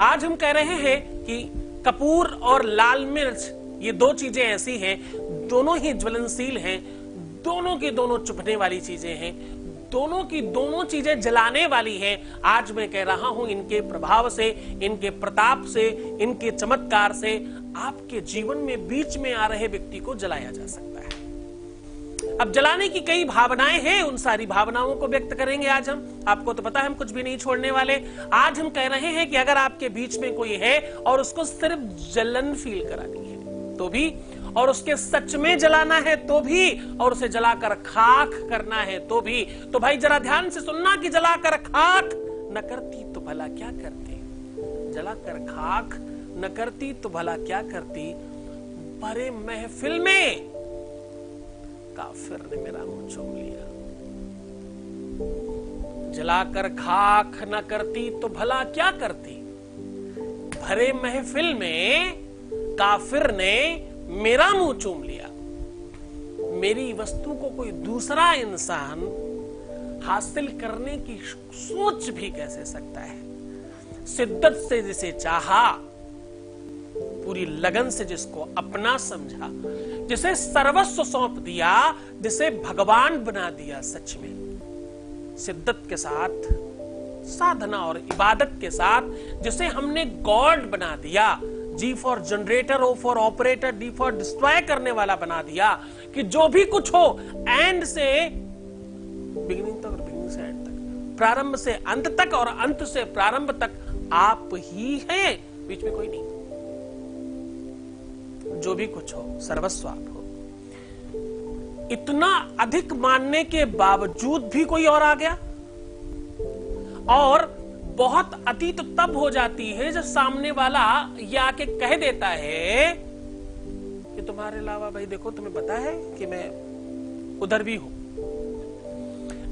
आज हम कह रहे हैं कि कपूर और लाल मिर्च ये दो चीजें ऐसी हैं, दोनों ही ज्वलनशील हैं, दोनों की दोनों चुभने वाली चीजें हैं, दोनों की दोनों चीजें जलाने वाली हैं। आज मैं कह रहा हूं इनके प्रभाव से, इनके प्रताप से, इनके चमत्कार से आपके जीवन में बीच में आ रहे व्यक्ति को जलाया जा सकता है। अब जलाने की कई भावनाएं हैं, उन सारी भावनाओं को व्यक्त करेंगे आज हम। आपको तो पता है हम कुछ भी नहीं छोड़ने वाले। आज हम कह रहे हैं कि अगर आपके बीच में कोई है और उसको सिर्फ जलन फील करानी है तो भी, और उसके सच में जलाना है तो भी, और उसे जलाकर खाक करना है तो भी, तो भाई जरा ध्यान से सुनना कि जलाकर खाक न करती तो भला क्या करती, जलाकर खाक न करती तो भला क्या करती, भरे महफिल में काफिर ने मेरा मुंह चूम लिया। जलाकर खाक न करती तो भला क्या करती, भरे महफिल में काफिर ने मेरा मुंह चूम लिया। मेरी वस्तु को कोई दूसरा इंसान हासिल करने की सोच भी कैसे सकता है। शिद्दत से जिसे चाहा, पूरी लगन से जिसको अपना समझा, जिसे सर्वस्व सौंप दिया, जिसे भगवान बना दिया, सच में शिद्दत के साथ, साधना और इबादत के साथ जिसे हमने गॉड बना दिया, G for generator, O for operator, D for destroy करने वाला बना दिया, कि जो भी कुछ हो एंड से बिगिनिंग तक और बिगिनिंग से एंड तक, प्रारंभ से अंत तक और अंत से प्रारंभ तक आप ही हैं, बीच में कोई नहीं। जो भी कुछ हो सर्वस्व आप हो। इतना अधिक मानने के बावजूद भी कोई और आ गया, और बहुत अतीत तब हो जाती है जब सामने वाला ये आके कह देता है कि तुम्हारे अलावा भाई देखो तुम्हें पता है कि मैं उधर भी हूं।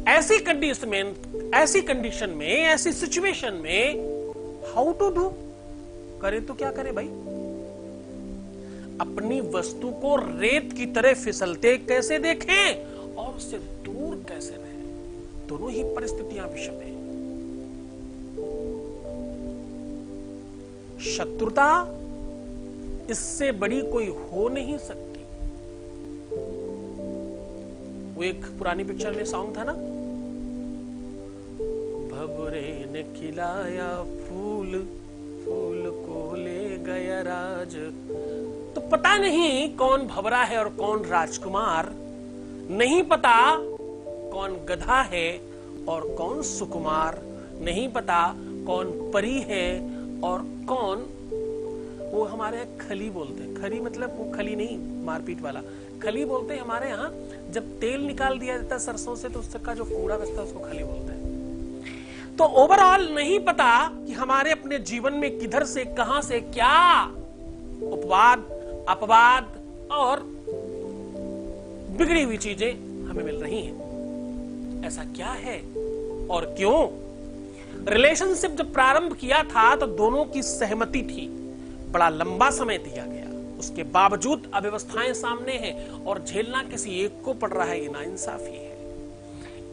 ऐसी कंडीशन में, ऐसी सिचुएशन में हाउ टू डू, करे तो क्या करे भाई। अपनी वस्तु को रेत की तरह फिसलते कैसे देखें और उससे दूर कैसे रहें, दोनों ही परिस्थितियां विषम है। शत्रुता इससे बड़ी कोई हो नहीं सकती। वो एक पुरानी पिक्चर में सॉन्ग था ना, भवरे ने खिलाया फूल, फूल को ले गया राज। तो पता नहीं कौन भवरा है और कौन राजकुमार, नहीं पता कौन गधा है और कौन सुकुमार, नहीं पता कौन परी है और कौन, वो हमारे यहाँ खली बोलते हैं, खली मतलब वो खली नहीं मारपीट वाला, खली बोलते हैं हमारे यहाँ। जब तेल निकाल दिया जाता है सरसों से तो उसका जो कूड़ा बचता है उसको खली बोलते हैं। तो ओवरऑल नहीं पता कि हमारे अपने जीवन में किधर से कहां से क्या उपवाद, अपवाद और बिगड़ी हुई चीजें हमें मिल रही हैं। ऐसा क्या है और क्यों। रिलेशनशिप जब प्रारंभ किया था तो दोनों की सहमति थी, बड़ा लंबा समय दिया गया, उसके बावजूद अव्यवस्थाएं सामने हैं और झेलना किसी एक को पड़ रहा है। ये नाइंसाफी है।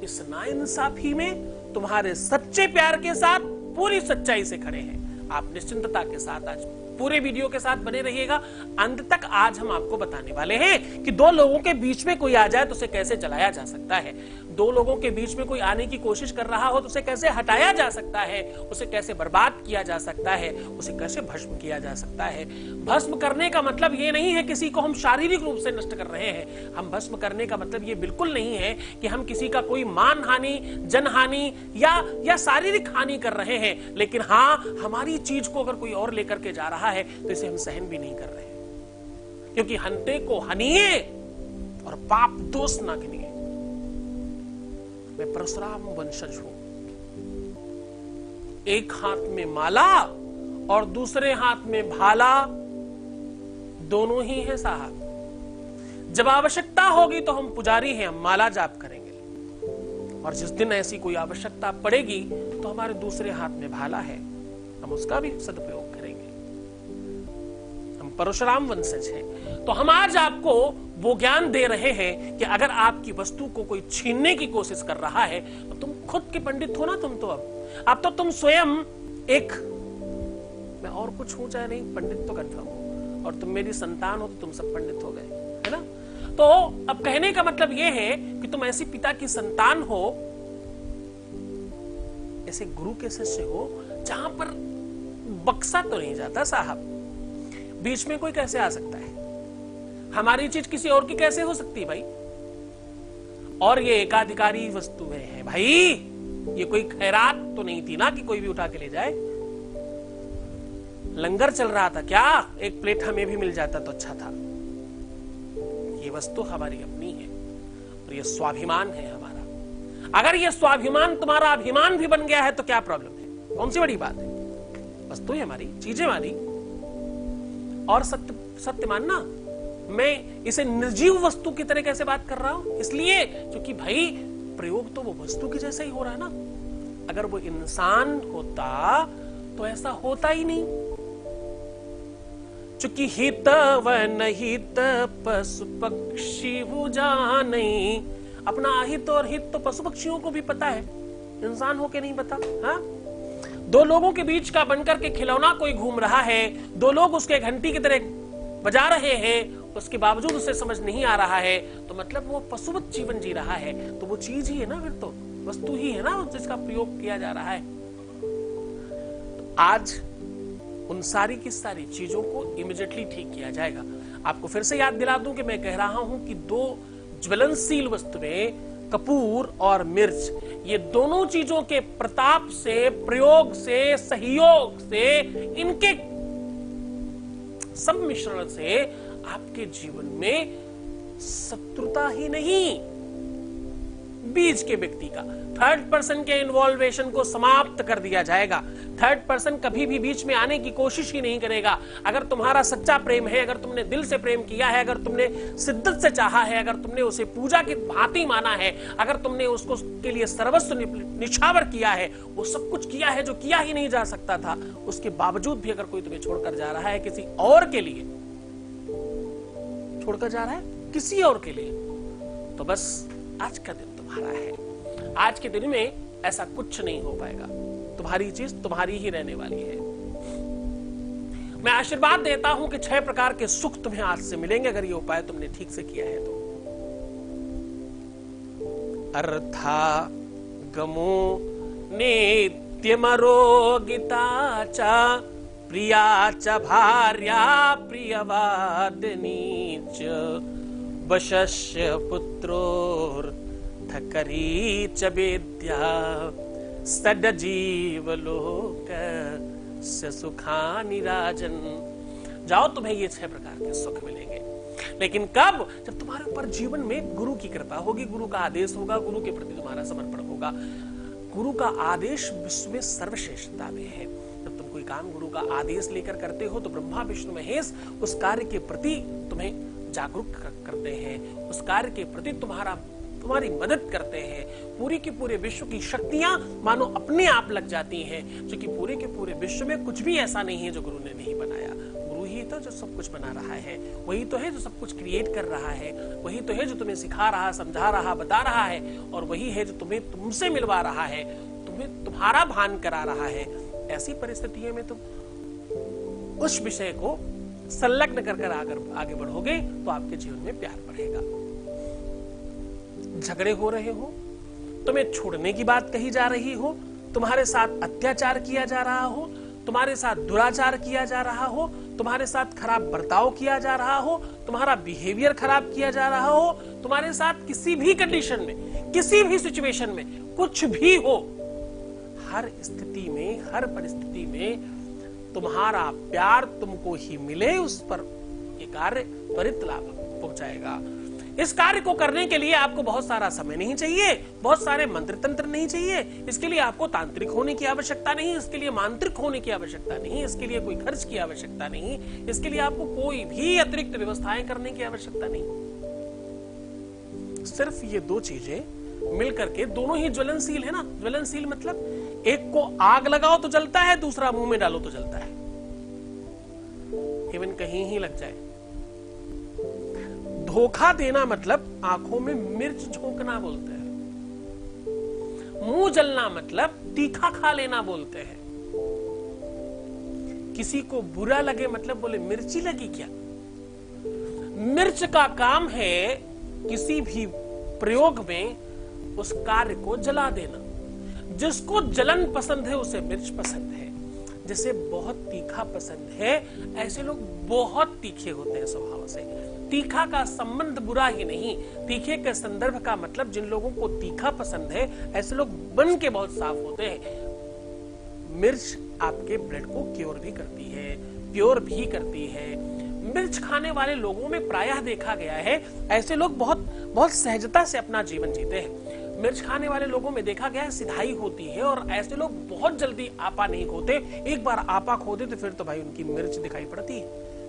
इस नाइंसाफी में तुम्हारे सच्चे प्यार के साथ पूरी सच्चाई से खड़े हैं। आप निश्चिंतता के साथ आज पूरे वीडियो के साथ बने रहिएगा अंत तक। आज हम आपको बताने वाले हैं कि दो लोगों के बीच में कोई आ जाए तो उसे कैसे जलाया जा सकता है, दो लोगों के बीच में कोई आने की कोशिश कर रहा हो तो उसे कैसे हटाया जा सकता है, उसे कैसे बर्बाद किया जा सकता है, उसे कैसे भस्म किया जा सकता है। भस्म करने का मतलब ये नहीं है किसी को हम शारीरिक रूप से नष्ट कर रहे हैं। हम भस्म करने का मतलब ये बिल्कुल नहीं है कि हम किसी का कोई मान हानि, जन हानि या शारीरिक हानि कर रहे हैं। लेकिन हाँ, हमारी चीज को अगर कोई और लेकर के जा रहा है तो इसे हम सहन भी नहीं कर रहे, क्योंकि हंते को हनिए और पाप दोष ना गिनिए। मैं परशुराम वंशज हूं। एक हाथ में माला और दूसरे हाथ में भाला, दोनों ही है साहब। जब आवश्यकता होगी तो हम पुजारी हैं, हम माला जाप करेंगे, और जिस दिन ऐसी कोई आवश्यकता पड़ेगी तो हमारे दूसरे हाथ में भाला है, हम उसका भी सदुपयोग करेंगे। हम परशुराम वंशज हैं। तो हम आज आपको वो ज्ञान दे रहे हैं कि अगर आपकी वस्तु को कोई छीनने की कोशिश कर रहा है तो तुम खुद के पंडित हो ना। तुम तो अब तो तुम स्वयं एक मैं और कुछ हूं चाहे नहीं, पंडित तो कंफर्म हो, और तुम मेरी संतान हो तो तुम सब पंडित हो गए, है ना। तो अब कहने का मतलब यह है कि तुम ऐसी पिता की संतान हो, ऐसे गुरु के शिष्य हो जहां पर बक्सा तो नहीं जाता साहब, बीच में कोई कैसे आ सकता है, हमारी चीज किसी और की कैसे हो सकती है भाई। और ये एकाधिकारी वस्तुएं हैं भाई, ये कोई खैरात तो नहीं थी ना कि कोई भी उठा के ले जाए। लंगर चल रहा था क्या, एक प्लेट हमें भी मिल जाता तो अच्छा था। ये वस्तु हमारी अपनी है और ये स्वाभिमान है हमारा। अगर ये स्वाभिमान तुम्हारा अभिमान भी बन गया है तो क्या प्रॉब्लम है, कौन सी बड़ी बात है। वस्तु है हमारी, चीजें हमारी, और सत्य सत्य मानना। मैं इसे निर्जीव वस्तु की तरह कैसे बात कर रहा हूं, इसलिए क्योंकि भाई प्रयोग तो वो वस्तु की जैसा ही हो रहा है ना। अगर वो इंसान होता तो ऐसा होता ही नहीं। चूंकि हित व नहित पशु पक्षी हो जाने, अपना अहित और हित तो पशु पक्षियों को भी पता है, इंसान हो के नहीं पता। हाँ, दो लोगों के बीच का बनकर के खिलौना कोई घूम रहा है, दो लोग उसके घंटी की तरह बजा रहे हैं, उसके बावजूद उसे समझ नहीं आ रहा है, तो मतलब वो पशुवत जीवन जी रहा है। तो वो चीज ही है ना, फिर तो वस्तु ही है ना जिसका प्रयोग किया जा रहा है। तो आज उन सारी की सारी चीजों को इमीडिएटली ठीक किया जाएगा। आपको फिर से याद दिला दूं कि मैं कह रहा हूं कि दो ज्वलनशील वस्तुएं कपूर और मिर्च, ये दोनों चीजों के प्रताप से, प्रयोग से, सहयोग से, इनके सम्मिश्रण से आपके जीवन में शत्रुता ही नहीं, बीच के व्यक्ति का थर्ड पर्सन के इन्वॉल्वेशन को समाप्त कर दिया जाएगा। थर्ड पर्सन कभी भी बीच में आने की कोशिश ही नहीं करेगा। अगर तुम्हारा सच्चा प्रेम है, अगर तुमने दिल से प्रेम किया है, अगर तुमने शिद्दत से चाहा है, अगर तुमने उसे पूजा की भांति माना है, अगर तुमने उसको के लिए सर्वस्व निछावर किया है, वो सब कुछ किया है जो किया ही नहीं जा सकता था, उसके बावजूद भी अगर कोई तुम्हें छोड़कर जा रहा है किसी और के लिए, छोड़कर जा रहा है किसी और के लिए, तो बस आज का दिन तुम्हारा है। आज के दिन में ऐसा कुछ नहीं हो पाएगा, तुम्हारी चीज तुम्हारी ही रहने वाली है। मैं आशीर्वाद देता हूं कि 6 प्रकार के सुख तुम्हें आज से मिलेंगे अगर ये उपाय तुमने ठीक से किया है तो। अर्था गमो नित्यमरोगिता च प्रिया च भार्या प्रियवादिनी च वशस्य पुत्रोर्थकरी च वेद्या सदजीवलोक से सुखानि राजन। जाओ, तुम्हें ये 6 प्रकार के सुख मिलेंगे, लेकिन कब? जब तुम्हारे ऊपर जीवन में गुरु की कृपा होगी, गुरु का आदेश होगा, गुरु के प्रति तुम्हारा समर्पण होगा। गुरु का आदेश विश्व में सर्वश्रेष्ठता में है। जब तुम कोई काम गुरु का आदेश लेकर करते हो तो ब्रह्मा विष्णु महेश उस कार्य के प्रति तुम्हें जागरूक करते हैं, उस कार्य के प्रति तुम्हारी मदद करते हैं। पूरी की पूरे विश्व की शक्तियां मानो अपने आप लग जाती हैं, क्योंकि पूरे के पूरे विश्व में कुछ भी ऐसा नहीं है जो गुरु ने नहीं बनाया। गुरु ही तो जो सब कुछ बना रहा है, वही तो है जो सब कुछ क्रिएट कर रहा है, वही तो है जो तुम्हें सिखा रहा, समझा रहा, बता रहा है, और वही है जो तुम्हें तुमसे मिलवा रहा है, तुम्हें तुम्हारा भान करा रहा है। ऐसी परिस्थितियों में तुम उस विषय को संलग्न कर आगे बढ़ोगे तो आपके जीवन में प्यार बढ़ेगा। झगड़े हो रहे हो, तुम्हें छोड़ने की बात कही जा रही हो, तुम्हारे साथ अत्याचार किया जा रहा हो, तुम्हारे साथ दुराचार किया जा रहा हो, तुम्हारे साथ खराब बर्ताव किया जा रहा हो, तुम्हारा बिहेवियर खराब किया जा रहा हो, तुम्हारे साथ किसी भी कंडीशन में, किसी भी सिचुएशन में कुछ भी हो, हर स्थिति में, हर परिस्थिति में तुम्हारा प्यार तुमको ही मिले, उस पर ये कार्य त्वरित लाभ पहुंचाएगा। इस कार्य को करने के लिए आपको बहुत सारा समय नहीं चाहिए, बहुत सारे मंत्र तंत्र नहीं चाहिए, इसके लिए आपको तांत्रिक होने की आवश्यकता नहीं, इसके लिए मांत्रिक होने की आवश्यकता नहीं, इसके लिए कोई खर्च की आवश्यकता नहीं, इसके लिए आपको कोई भी अतिरिक्त व्यवस्थाएं करने की आवश्यकता नहीं। सिर्फ ये 2 चीजें मिलकर के, दोनों ही ज्वलनशील है ना। ज्वलनशील मतलब एक को आग लगाओ तो जलता है, दूसरा मुंह में डालो तो जलता है, इवन कहीं ही लग जाए। धोखा देना मतलब आंखों में मिर्च झोंकना बोलते हैं, मुंह जलना मतलब तीखा खा लेना बोलते हैं। किसी को बुरा लगे मतलब बोले मिर्ची लगी क्या। मिर्च का काम है किसी भी प्रयोग में उस कार्य को जला देना। जिसको जलन पसंद है उसे मिर्च पसंद है। जिसे बहुत तीखा पसंद है, ऐसे लोग बहुत तीखे होते हैं स्वभाव से। तीखा का संबंध बुरा ही नहीं, तीखे के संदर्भ का मतलब जिन लोगों को तीखा पसंद है ऐसे लोग मन के बहुत साफ होते हैं। मिर्च आपके ब्लड को क्योर भी करती है, प्योर भी करती है। मिर्च खाने वाले लोगों में प्रायः देखा गया है ऐसे लोग बहुत सहजता से अपना जीवन जीते हैं। मिर्च खाने वाले लोगों में देखा गया है सिधाई होती है और ऐसे लोग बहुत जल्दी आपा नहीं खोते। एक बार आपा खोते तो फिर तो भाई उनकी मिर्च दिखाई पड़ती है,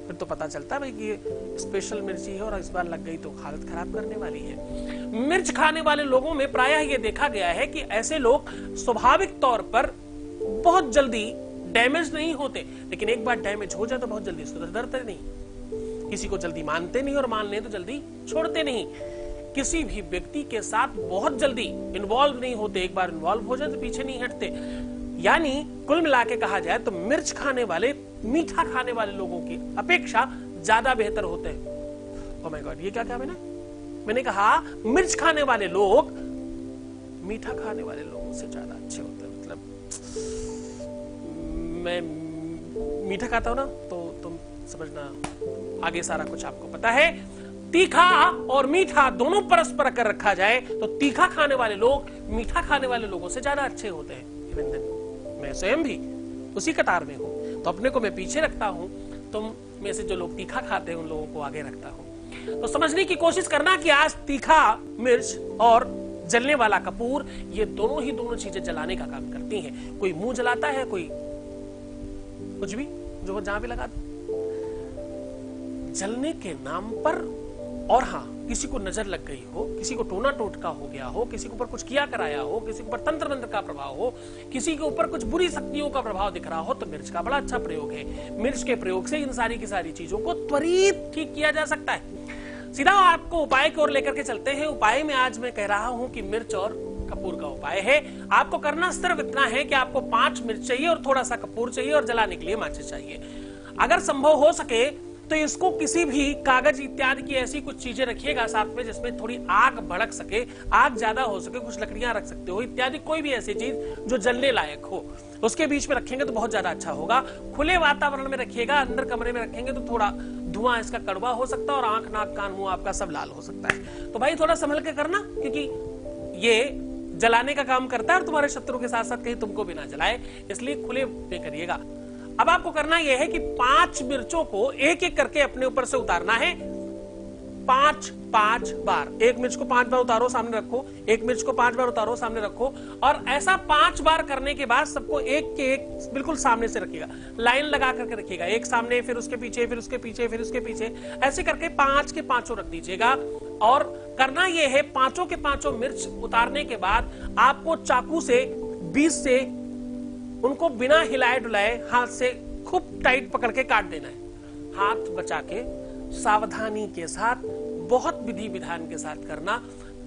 फिर तो पता चलता है भाई कि ये स्पेशल मिर्ची है और इस बार लग गई तो हालत खराब करने वाली है। मिर्च खाने वाले लोगों में प्रायः ये देखा गया है कि ऐसे लोग स्वाभाविक तौर पर बहुत जल्दी डैमेज नहीं होते, लेकिन एक बार डैमेज हो जाए तो बहुत जल्दी सुधरते नहीं। किसी को जल्दी मानते नहीं और मान ले तो जल्दी छोड़ते नहीं। किसी भी व्यक्ति के साथ बहुत जल्दी इन्वॉल्व नहीं होते, एक बार इन्वॉल्व हो जाए तो पीछे नहीं हटते। यानी कुल मिला के कहा जाए तो मिर्च खाने वाले मीठा खाने वाले लोगों की अपेक्षा ज्यादा बेहतर होते हैं। ओह माय गॉड, ये क्या कहा मैंने कहा मिर्च खाने वाले लोग मीठा खाने वाले लोगों से ज्यादा अच्छे होते हैं। मतलब मैं मीठा खाता हूं ना तो तुम समझना आगे सारा कुछ आपको पता है। तीखा और मीठा दोनों परस्पर अगर रखा जाए तो तीखा खाने वाले लोग मीठा खाने वाले लोगों से ज्यादा अच्छे होते हैं। मैं स्वयं भी उसी कतार में हूं, तो अपने को मैं पीछे रखता हूं, तुम में से जो लोग तीखा खाते हैं उन लोगों को आगे रखता हूं। तो समझने की कोशिश करना कि आज तीखा मिर्च और जलने वाला कपूर, ये दोनों चीजें जलाने का काम करती हैं। कोई मुंह जलाता है, कोई कुछ भी जो जहां भी लगा दो जलने के नाम पर। और हाँ, किसी को नजर लग गई हो, किसी को टोना टोटका हो गया हो, किसी के ऊपर कुछ किया कराया हो, किसी के ऊपर तंत्र मंत्र का प्रभाव हो, किसी के ऊपर कुछ बुरी शक्तियों का प्रभाव दिख रहा हो, तो मिर्च का बड़ा अच्छा प्रयोग है। मिर्च के प्रयोग से इन सारी की सारी चीजों को त्वरित ठीक किया जा सकता है। सीधा आपको उपाय की ओर लेकर के चलते हैं। उपाय में आज मैं कह रहा हूं कि मिर्च और कपूर का उपाय है। आपको करना सिर्फ इतना है कि आपको 5 मिर्च चाहिए और थोड़ा सा कपूर चाहिए और जलाने के लिए माचिस चाहिए। अगर संभव हो सके तो इसको किसी भी कागज इत्यादि की ऐसी कुछ चीजें रखिएगा साथ में जिसमें थोड़ी आग भड़क सके, आग ज्यादा हो सके, कुछ लकड़ियां रख सकते हो इत्यादि, कोई भी ऐसी चीज जो जलने लायक हो उसके बीच में रखेंगे तो बहुत ज्यादा अच्छा होगा। खुले वातावरण में रखिएगा, अंदर कमरे में रखेंगे तो थोड़ा धुआं इसका कड़वा हो सकता है और आंख नाक कान मुंह आपका सब लाल हो सकता है। तो भाई थोड़ा संभल के करना, क्योंकि ये जलाने का काम करता है और तुम्हारे शत्रु के साथ साथ कहीं तुमको भी ना जलाए, इसलिए खुले में करिएगा। अब आपको करना यह है कि 5 मिर्चों को एक एक करके अपने ऊपर से उतारना है 5 बार। एक मिर्च को 5 बार उतारो, सामने रखो, एक मिर्च को 5 बार उतारो, सामने रखो, और ऐसा 5 बार करने के बाद सबको एक के एक बिल्कुल सामने से रखिएगा, लाइन लगा करके रखिएगा, एक सामने फिर उसके पीछे फिर उसके पीछे फिर उसके पीछे, ऐसे करके 5 के 5 रख दीजिएगा। और करना यह है 5 के 5 मिर्च उतारने के बाद आपको चाकू से बीच से उनको बिना हिलाए डुलाए हाथ से खूब टाइट पकड़ के काट देना है। हाथ बचा के सावधानी के साथ, बहुत विधि विधान के साथ करना।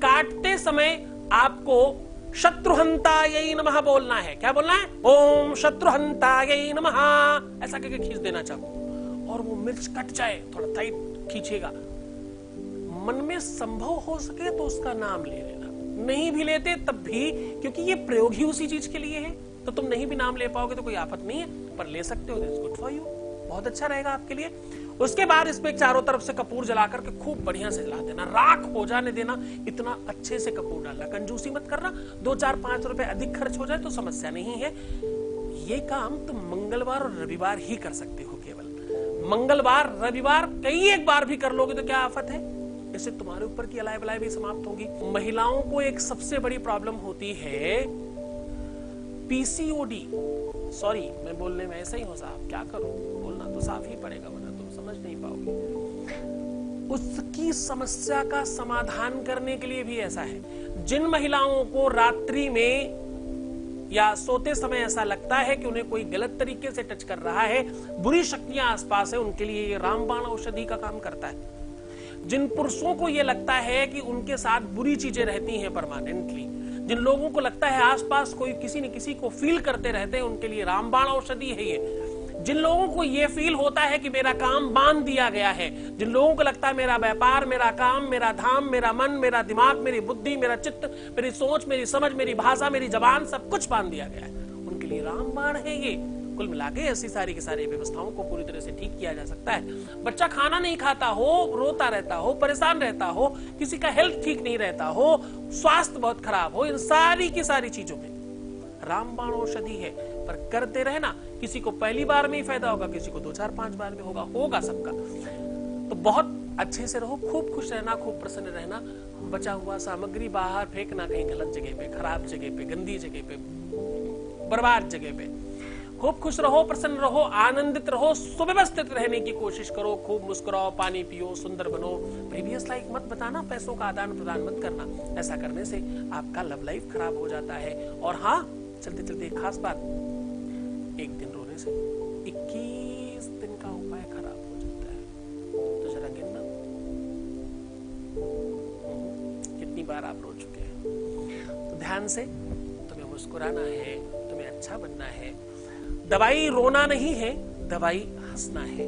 काटते समय आपको शत्रुहंतायै नमः बोलना है। क्या बोलना है? ओम शत्रुहंतायै नमः, ऐसा करके खींच देना चाकू और वो मिर्च कट जाए, थोड़ा टाइट खींचेगा। मन में संभव हो सके तो उसका नाम ले लेना, नहीं भी लेते तब भी, क्योंकि ये प्रयोग ही उसी चीज के लिए है। तो तुम नहीं भी नाम ले पाओगे तो कोई आफत नहीं है, पर ले सकते हो, दैट्स गुड फॉर यू, बहुत अच्छा रहेगा आपके लिए। उसके बाद इसमें चारों तरफ से कपूर जला करके खूब बढ़िया से जला देना, राख हो जाने देना, इतना अच्छे से कपूर डालना, कंजूसी मत करना। 2, 4, 5 रुपए अधिक खर्च हो जाए तो समस्या नहीं है। ये काम तुम मंगलवार और रविवार ही कर सकते हो, केवल मंगलवार रविवार, कई एक बार भी कर लोगे तो क्या आफत है, इससे तुम्हारे ऊपर की अलाय बलाय भी समाप्त होगी। महिलाओं को एक सबसे बड़ी प्रॉब्लम होती है पीसीओडी। सॉरी, मैं बोलने में ऐसा ही हो साहब, क्या करूं, बोलना तो साफ ही पड़ेगा वरना तुम समझ नहीं पाओगे। उसकी समस्या का समाधान करने के लिए भी ऐसा है। जिन महिलाओं को रात्रि में या सोते समय ऐसा लगता है कि उन्हें कोई गलत तरीके से टच कर रहा है, बुरी शक्तियां आसपास है, उनके लिए ये रामबाण औषधि का काम करता है। जिन पुरुषों को ये लगता है कि उनके साथ बुरी चीजें रहती हैं परमानेंटली, जिन लोगों को लगता है आसपास कोई किसी न किसी को फील करते रहते हैं, उनके लिए रामबाण औषधि है ये। जिन लोगों को ये फील होता है कि मेरा काम बांध दिया गया है, जिन लोगों को लगता है मेरा व्यापार, मेरा काम, मेरा धाम, मेरा मन, मेरा दिमाग, मेरी बुद्धि, मेरा चित्त, मेरी सोच, मेरी समझ, मेरी भाषा, मेरी जबान, सब कुछ बांध दिया गया है, उनके लिए रामबाण है ये। कुल मिलाके ऐसी सारी की सारी व्यवस्थाओं को पूरी तरह से ठीक किया जा सकता है। बच्चा खाना नहीं खाता हो, रोता रहता हो, परेशान रहता हो, किसी का हेल्थ ठीक नहीं रहता हो, स्वास्थ्य बहुत खराब हो, इन सारी की सारी चीजों में रामबाण औषधि है। पर करते रहना, किसी को पहली बार में ही फायदा होगा, किसी को 2 4 5 बार में होगा सबका। तो बहुत अच्छे से रहो, खूब खुश रहना, खूब प्रसन्न रहना। बचा हुआ सामग्री बाहर फेंकना, कहीं गलत जगह पे, खराब जगह पे, गंदी जगह पे, बर्बाद जगह पे। खूब खुश रहो, प्रसन्न रहो, आनंदित रहो, सुव्यवस्थित रहने की कोशिश करो, खूब मुस्कुराओ, पानी पियो, सुंदर बनो। प्रीवियस लाइफ मत बताना, पैसों का आदान प्रदान मत करना, ऐसा करने से आपका लव लाइफ खराब हो जाता है। और हाँ, चलते चलते एक खास बात, एक दिन रोने से 21 दिन का उपाय खराब हो जाता है। तो जरा गिनना कितनी बार आप रो चुके हैं। तो ध्यान से, तुम्हें मुस्कुराना है, तुम्हें अच्छा बनना है। दवाई रोना नहीं है, दवाई हंसना है।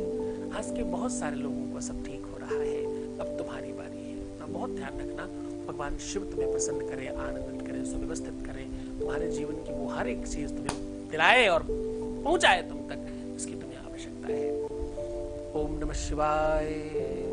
हंस के बहुत सारे लोगों को सब ठीक हो रहा है, अब तुम्हारी बारी है। अपना बहुत ध्यान रखना। भगवान शिव तुम्हें प्रसन्न करे, आनंदित करे, सुव्यवस्थित करे, तुम्हारे जीवन की वो हर एक चीज तुम्हें दिलाए और पहुंचाए तुम तक, इसकी तुम्हें आवश्यकता है। ओम नमः शिवाय।